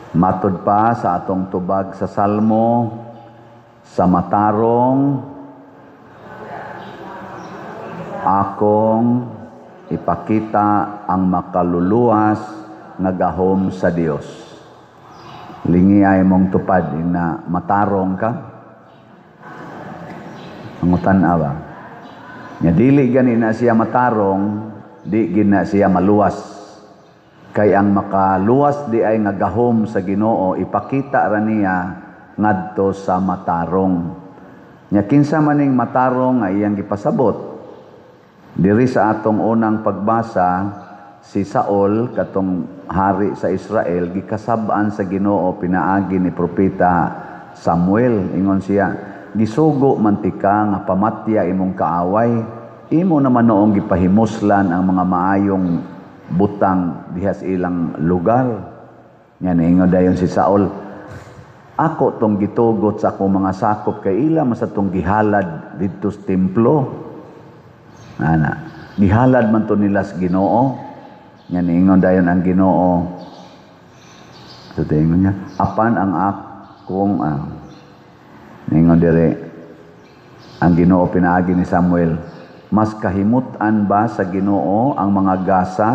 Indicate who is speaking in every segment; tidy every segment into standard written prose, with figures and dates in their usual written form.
Speaker 1: Matud pa sa atong tubag sa Salmo, sa matarong akong ipakita ang makaluluwas nga gahom sa Dios. Lingi ay mong tupad na matarong ka. Ang utanawa. Nya dili gani na siya matarong, di gina siya maluwas. Kay ang makaluwas di ay nga gahom sa Ginoo, ipakita ra niya ngadto sa matarong. Nya kinsa maning matarong ay iyang gipasabot. Diri sa atong unang pagbasa, si Saul katong hari sa Israel gikasab-an sa Ginoo pinaagi ni propeta Samuel. Ingon siya, gisugo mantika nga pamatya imong kaaway, imo naman noong gipahimuslan ang mga maayong butang dihas ilang lugar. Yan ingon dayon si Saul, ako tong gitugot sa akong mga sakop kay ila mas atong gihalad didto sa templo. Ana, gihalad man to nila sa Ginoo. Yan ingon dayon ang Ginoo. So ingon niya, apan ang akong ingon dire ang Ginoo pinaagi ni Samuel, mas kahimutan ba sa Ginoo ang mga gasa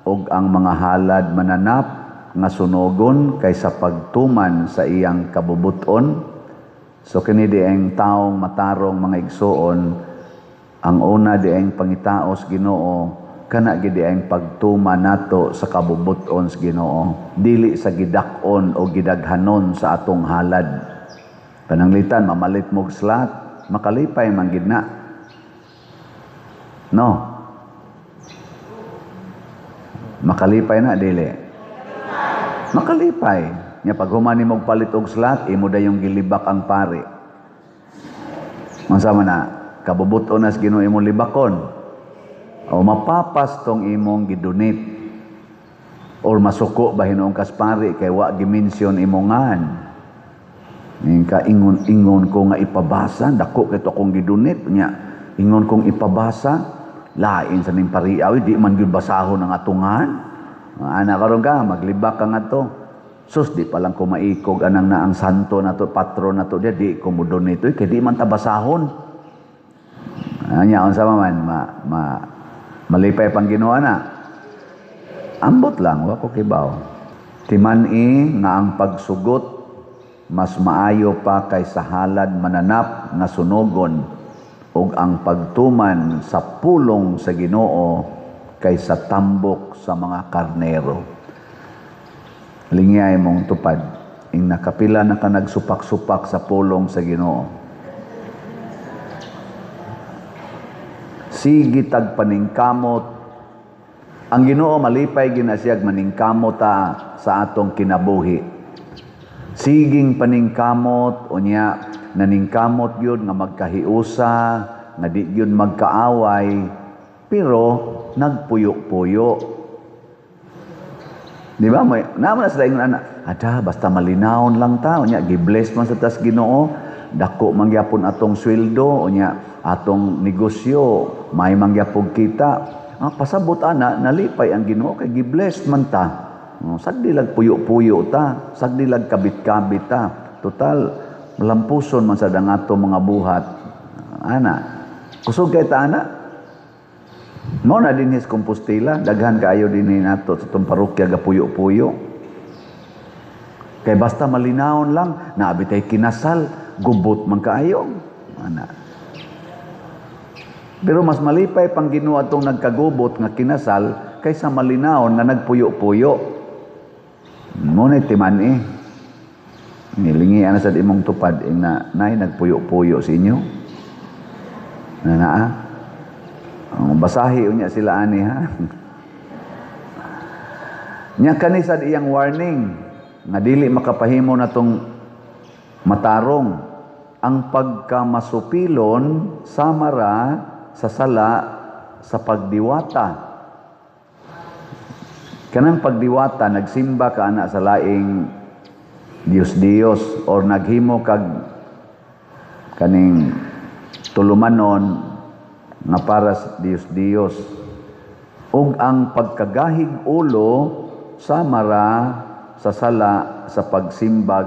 Speaker 1: ug ang mga halad mananap nga sunogon kaysa pagtuman sa iyang kabubuton? So kini di ang taong matarong mga igsoon, ang una di ang pangitaos Ginoo, kana gid ang pagtuman nato sa kabubuton sa Ginoo, dili sa gidak-on o gidaghanon sa atong halad. Pananglitan mamalit mog slat, makalipay man gid na. No. Makalipay na dili. Makalipay. Nya pag human nimo palit og slat, imo dayong gilibak ang pari. Unsa man na kabubuton nas Ginoo imong libakon. O mapapas tong imong gidonate. Or masuko ba hinuong kas pari kay wa gi-mention imongan. Ning ka ingon ko nga ipabasa, dako kay to akong gidonate nya. Ingon kong ipabasa, lain sa ning pariaw, di man gyud basahon ang atungan. Ana karon ka maglibak ka ngadto. Sus di pa lang ko maikog anang na ang santo nato, patron nato dia, di ko mo donate kay di man ta basahon. Anya unsa man malipay pang Ginoo na. Ambot lang wa ko kibaw. Timan-i nga ang pagsugot mas maayo pa kaysa halad mananap nga sunogon, ug ang pagtuman sa pulong sa Ginoo kaysa tambok sa mga karnero. Lingyay mong tupad, ing nakapila na ka nagsupak-supak sa pulong sa Ginoo. Sige tag paningkamot. Ang Ginoo malipay ginasiyag maningkamot sa atong kinabuhi. Siging paningkamot unya naningkamot yun nga magkahiusa, nga di yun magkaaway, pero nagpuyo-puyo. Di ba? Naman na sila yung basta malinawon lang ta, unya, gibless man sa tas Ginoo, dako mangyapon atong sweldo, unya, atong negosyo, may mangyapog kita. Pasabot ana, nalipay ang Ginoo, kay gibless man ta. Sagdi lag puyo-puyo ta, sagdi lag kabit-kabit ta. Total, malampuson man sa dangato mga buhat. Ana, kusog kay ta ana. No na din his Compostela, daghan kaayo din nato sa itong parokya ga puyo-puyo. Kay basta malinawon lang, naabitay kinasal, gubot man kaayo. Ana. Pero mas malipay pang Ginoo atong nagkagubot nga kinasal kaysa malinawon nga nagpuyo-puyo. Muna timan nilingi ana sa imong tupad na nay nagpuyo-puyo sa inyo. Naa. Ang basahi unya sila ani ha. Nya kani sad iyang warning nga dili makapahimo natong matarong ang pagkamasupilon samara sa sala sa pagdiwata. Kanang pagdiwata, nagsimba ka ana sa laing Diyos-Diyos or naghimo kag kaning tulumanon nga para sa Diyos-Diyos. Ug ang pagkagahig ulo samara sa sala sa pagsimbag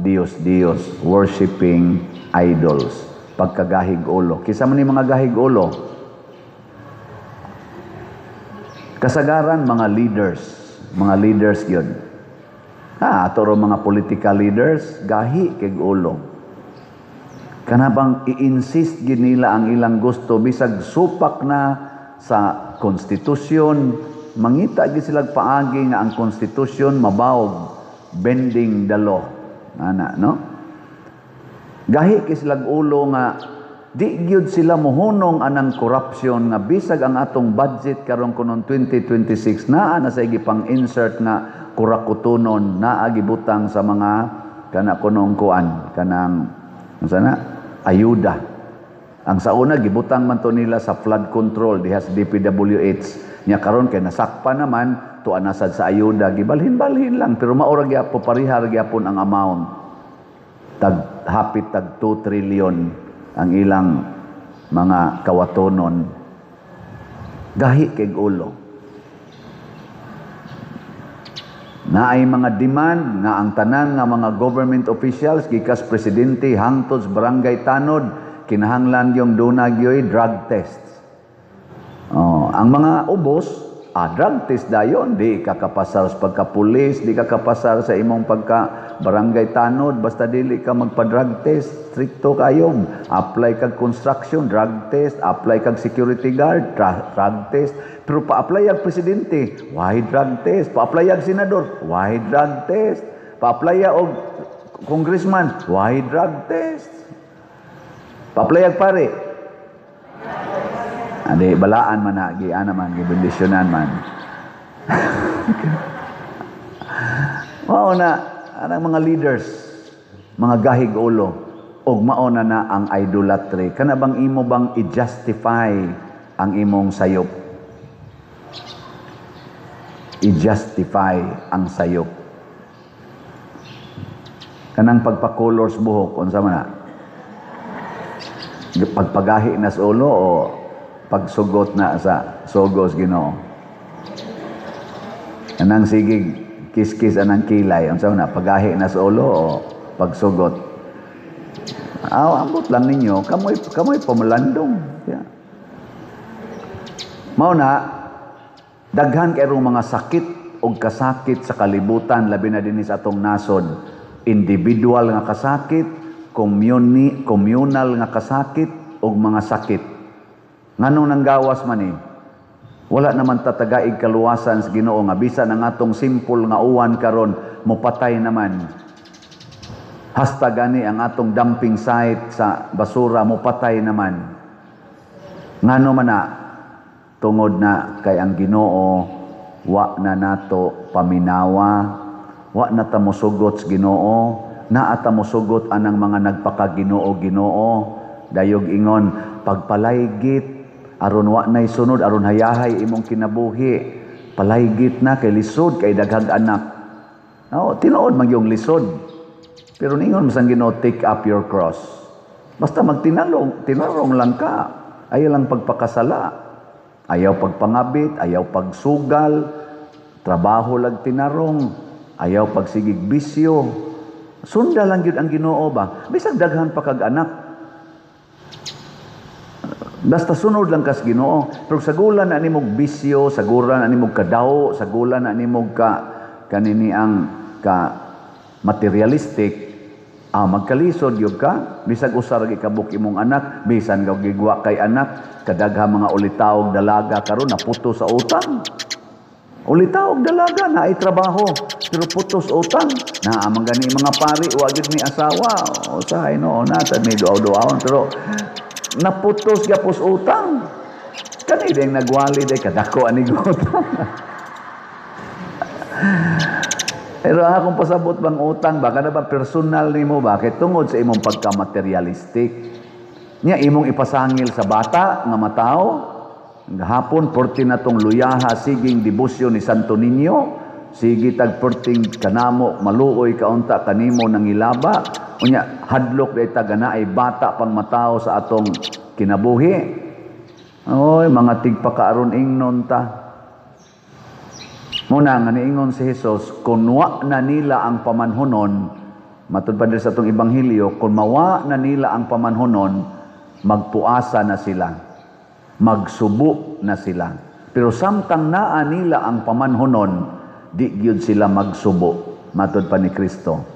Speaker 1: Diyos-Diyos, worshiping idols, pagkagahig ulo. Kisa man ni mga gahig ulo? Kasagaran mga leaders yun. Atoro mga political leaders, gahi kay ulo. Kanabang i-insist ginila ang ilang gusto, bisag supak na sa konstitusyon, mangita gid sila paagi nga ang konstitusyon mabawog, bending the law. Ana, no? Gahi kay sila ulo nga di gyud sila mohunong anang corruption nga bisag ang atong budget karon kunon 2026 naa na sa gipang insert nga kurakutunon naa gibutang sa mga kana kunong kuan kanang sana ayuda. Ang sa una gibutang man to nila sa flood control diha sa DPWH nya karon kay nasakpa naman tuan nasad sa ayuda gibalhin-balhin lang pero maura gyapon parihar gyapon ang amount hapit tag 2 trillion ang ilang mga kawatonon. Gahi kay ulo. Naay mga demand nga ang tanan nga mga government officials gikas presidente hangtod sa barangay tanod kinahanglan yung dunagyoy drug tests. Ang mga ubos drug test dayon di kakapasar sa pagkapulis, di kakapasar sa imong pagka barangay tanod basta dili ka magpa-drug test, stricto kayo. Apply kag construction, drug test, apply kag security guard, drug test. Pero pa-apply ang presidente, why drug test? Pa-apply ang senador, why drug test? Pa-apply og congressman, why drug test? Pa-apply ang pare. Adi balaan man na giana man gibendisyonan man. Mao na anang mga leaders, mga gahig ulo og mao na ang idolatry. Kana bang imo bang i-justify ang imong sayop? I-justify ang sayop. Kanang pagpa-colors buhok unsa man na? Pagpagahi na sa ulo o pagsugot na sa sogos Ginoo. Anang sigig kiskis anang kilay unsa na pagahi na sa ulo o pagsugot. Ambot lang ninyo kamoy pamalandong. Yeah. Mao na daghan kay mga sakit o kasakit sa kalibutan labi na dinhi sa atong nasod. Individual nga kasakit, communal nga kasakit o mga sakit. Nganong nanggawas man eh? Wala naman tatagaig kaluwasan sa Ginoo nga bisan ang atong simple nga uwan karon mopatay naman. Hasta gani ang atong dumping site sa basura mopatay naman. Ngano man na tungod na kay ang Ginoo wa na nato paminawa, wa na ta mosugot sa Ginoo, naa ta mosugot anang mga nagpakaginoo-Ginoo, dayog ingon pagpalaygit aron wa nay sunod aron hayahay imong kinabuhi palaygit na kay lisod kay daghang anak. Tinuod man yung lisod pero ningon masang Ginoo take up your cross basta tinarong lang ka ayaw lang pagpakasala ayaw pagpangabit ayaw pagsugal trabaho lang tinarong ayaw pagsigig bisyo sunda lang gyud ang Ginoo ba bisag daghan pa kag anak. Basta sunod lang kas Ginoo. Pero sagulan na nimog bisyo, sagulan na nimog kadaw, sagulan na nimog kanini ang materialistic, magkalisod yun ka, bisag usar ikabuk imong anak, bisan kag gigwa kay anak, kadagha mga ulitaog dalaga karon naputo sa utang. Ulitaog dalaga na ay trabaho, pero putos utang. Amang gani mga pari, wagid ni asawa, usahay no, natad may duaw-duawon, pero naputos gapos utang. Kani ding nagwali day kadako ani utang. Pero akong pasabot bang utang baka na ba personal nimo bakit tungod sa imong pagka-materialistic. Nya imong ipasangil sa bata nga matao gahapon 40 na tong luyaha siging debosyon ni Santo Niño. Sige tag 40 kanamo maluoy kaunta kanimo nang ilaba. Unya hadlok day tagana ay bata pang matao sa atong kinabuhi. Oy mga tigpakaaron ingnon ta. Muna nga niingon si Jesus, kung wa na nila ang pamanhunon, matud pa sa itong Ebanghelyo, kung mawa na nila ang pamanhunon, magpuasa na sila, magsubo na sila. Pero samtang naa nila ang pamanhunon, di gyud sila magsubo, matud pa ni Kristo.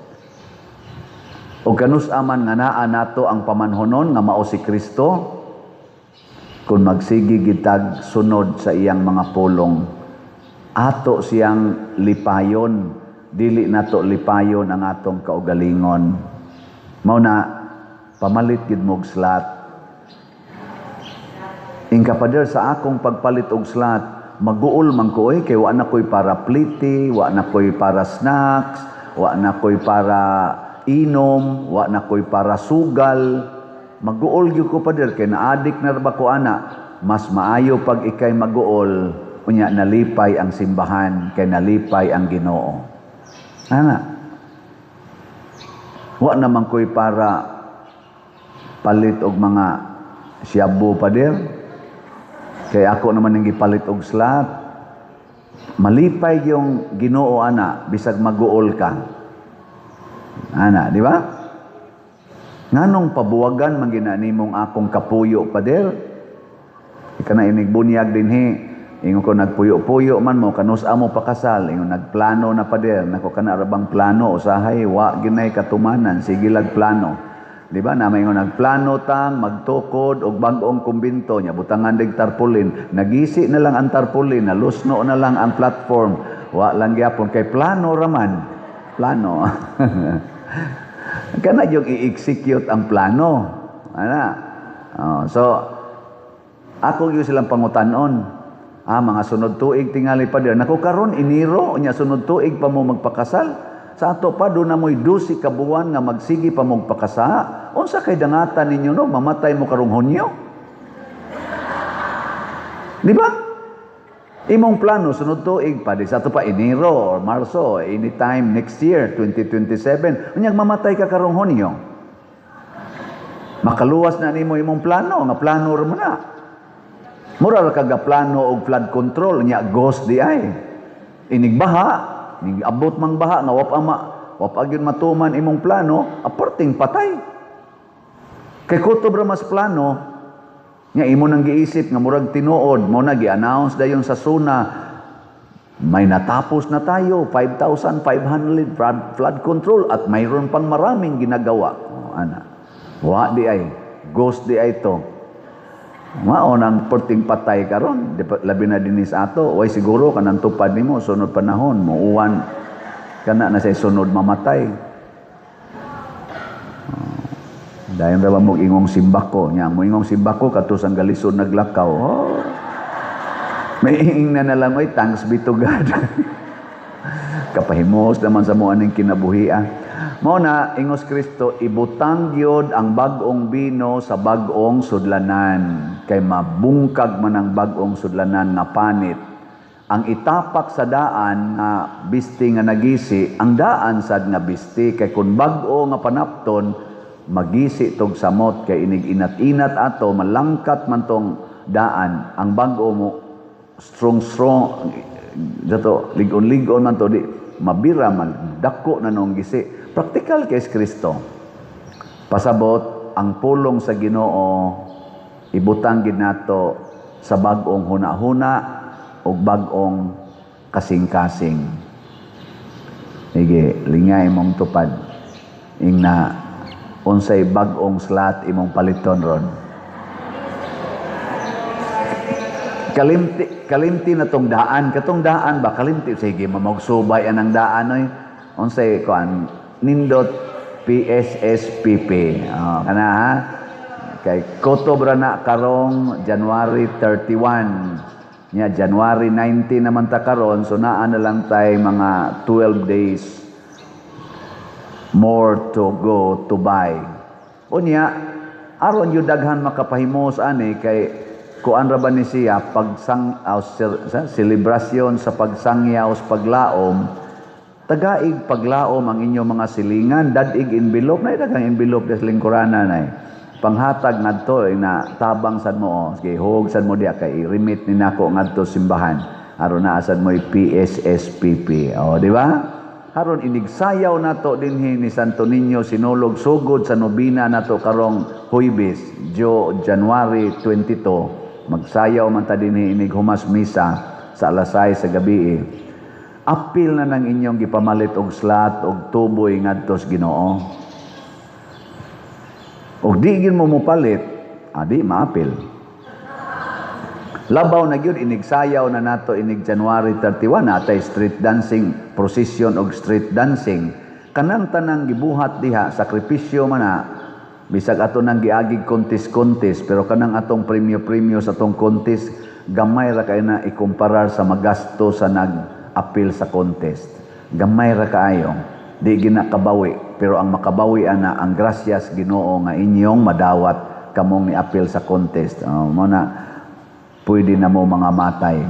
Speaker 1: O kanus-aman nga naa nato ang pamanhunon nga mao si Kristo, kung magsigi gitag sunod sa iyang mga pulong, ato siyang lipayon, dili nato lipayon ang atong kaugalingon. Mao na pamalit gid mo og slat. Ingkapader sa akong pagpalit og slat, maguol man ko kay wa na koy para pliti, wa na koy para snacks, wa na koy para inom, wa na koy para sugal. Maguol gyud ko pader kay naadik na ba ko ana, mas maayo pag ikay maguol, unya nalipay ang simbahan kay nalipay ang Ginoo. Ana. Wa naman koy para palit og mga shabu pader. Kay ako naman nang gipalit og slat. Malipay yung Ginoo ana bisag maguol ka. Ana, di ba? Nganong pabuwagan man ginanimong akong kapuyo pader? Ika na inig bunyag dinhi. Ingon ko nagpuyo-puyo man mo kanus-a mo pakasal, ingon nagplano na pader, nako kana rabang plano usahay wa ginay katumanan, sige lag plano. Di ba na may nagplano tang magtukod og bag-ong kumbinto nya butangan dig tarpaulin, nagisi na lang ang tarpaulin, nalusno na lang ang platform. Wa lang gyapon kay plano raman. Plano. Kana yung i-execute ang plano. Ana. So ako gyud silang pangutanon. Mga sunod tuig tingali pa diyan. Nako karon iniro nya sunod tuig pa mo magpakasal. Sa ato pa do na moy 12 ka buwan nga magsigi pa mo magpakasa. Unsa kay dangatan ninyo no mamatay mo karong Hunyo? Di ba? Imong plano sunod tuig pa di sa ato pa Enero or Marso, anytime next year 2027. Unyag mamatay ka karong Hunyo. Makaluwas na nimo imong plano, nga plano ra mo na. Mura ra kaga plano og flood control nya ghost di ay. Inig baha, ning abot mang baha nga wa pa gyud matuman imong plano, aporting patay. Kay kutob ra mas plano nya imo nang giisip nga murag tinuod, mo na gi-announce dayon sa SUNA may natapos na tayo 5,500 flood control at mayroon pang maraming ginagawa. Ana. Wa di ay ghost di ay to. Mao nang porting patay karon, labi na dinis ato, way siguro kanang tupad nimo sunod panahon muuwan kana na say sunod mamatay. Dayon ra ba mo ingong simbako nya mo ingong simbako katus ang galisod naglakaw. Oh. May ing na lang oy thanks be to God. Kapahimos naman sa mo aning kinabuhi. Mao na ingos Kristo ibutang gyud ang bag-ong bino sa bag-ong sudlanan kay mabungkag man ang bag-ong sudlanan nga panit. Ang itapak sa daan nga bisti nga nagisi, ang daan sad nga bisti kay kun bag-o nga panapton magisi tog samot kay inig inat-inat ato malangkat man tong daan. Ang bag-o mo strong dato ligon-ligon man to di mabira man dako na nung gisi. Praktikal kay Kristo. Pasabot ang pulong sa Ginoo ibutang gid nato sa bag-ong huna-huna ug bag-ong kasing-kasing. Sige, lingay mong tupad. Ingna unsay bag-ong slat imong paliton ron. Kalimti na tong daan, katong daan ba kalimti sige mamagsubay anang daan oy. Unsay kuan nindot PSSPP. Kana ha? Kay kotobra na karong January 31. Nya January 19 naman ta karon so naa na lang tay mga 12 days more to go to buy. Unya aron yu daghan makapahimos ani kay kuan ra ba ni siya selebrasyon sa pagsangyaw sa paglaom. Tagaig paglaom ang inyo mga silingan, dadig envelope, na dagang envelope des lingkurana na panghatag ngadto na tabang sad mo, sige hog sad mo diya kay remit ni nako ngadto simbahan. Aron na asad mo'y PSSPP. O, di ba? Aron inigsayaw nato dinhi ni Santo Niño sinulog sugod sa nobina nato karong Huwebes, January 22. Magsayaw man ta dinhi inig humas misa sa alas 6 sa gabi. Apil na ng inyong gipamalit og slat og tuboy ngadto sa Ginoo. Og di gid mo mopalit, di maapil. Labaw na gyud inigsayaw na nato inig January 31 natay street dancing, procession og street dancing. Kanang tanang gibuhat diha sakripisyo man na bisag ato nang giagig contest pero kanang atong premyo sa atong contest gamay ra kay na ikumparar sa magasto sa nag-apil sa contest. Gamay ra kaayo. Di gina kabawi pero ang makabawi ana ang grasyas Ginoo nga inyong madawat kamong ni-apil sa contest. Mo na pwede na mo mga matay.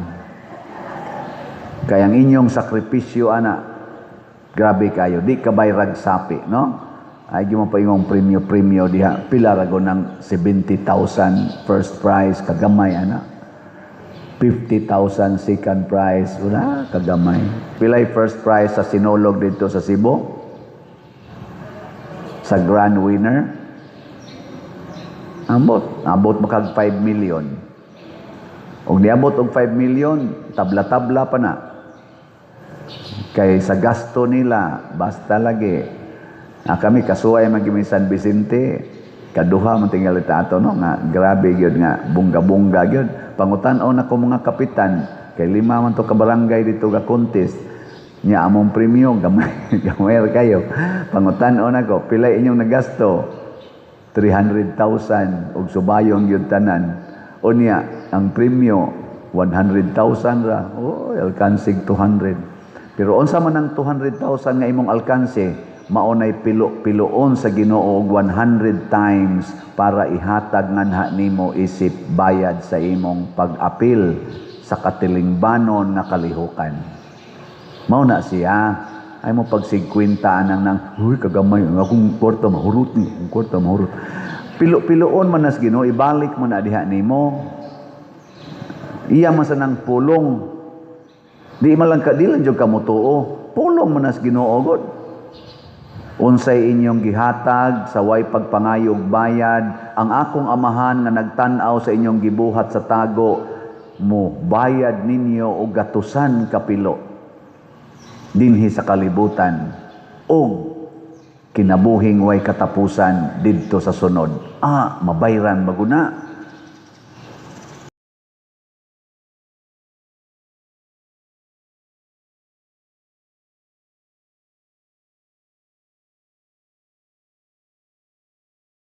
Speaker 1: Kaya ang inyong sakripisyo, ana, grabe kayo. Di ka bayrag sapi, no? Ay, mo pa yung premyo diha. Pila rago ng 70,000 first prize, kagamay, ana. 50,000 second prize, wala, kagamay. Pilay first prize sa sinulog dito sa Cebu? Sa grand winner? Abot makag 5 million. Og niabot og 5 million, tabla-tabla pa na. Kay sa gasto nila, basta lagi. Kami kasuway magimi San Vicente, kaduha man tingali ato no nga grabe gyud nga bunga-bunga gyud. Pangutan-o na ko mga kapitan, kay 5 man to ka barangay dito ga contest. Nya among premyo gamay gamay kayo. Pangutan-o na ko, pila inyong nagasto? 300,000 og subayong gyud tanan. Unya, ang premyo, 100,000 ra. Alkansig 200. Pero unsa man ang 200,000 nga imong alkanse, maunay pilo-piloon sa Ginoo og 100 times para ihatag nganha nimo isip bayad sa imong pag-apil sa katilingbanon na kalihukan. Mao na siya. Ay mo pag 50 nang huy kagamay akong kwarta mahurot ni, ang kwarta mahurot. Pilo-piloon man nas Ginoo, ibalik mo na diha nimo. Iya man sa nang pulong. Di man lang kadilan jud ka motuo. Pulong man nas Ginoo gud. Unsay inyong gihatag sa way pagpangayog bayad, ang akong amahan nga nagtan-aw sa inyong gibuhat sa tago mo bayad ninyo og gatusan kapilo dinhi sa kalibutan og kinabuhing way katapusan didto sa sunod. Mabayran maguna.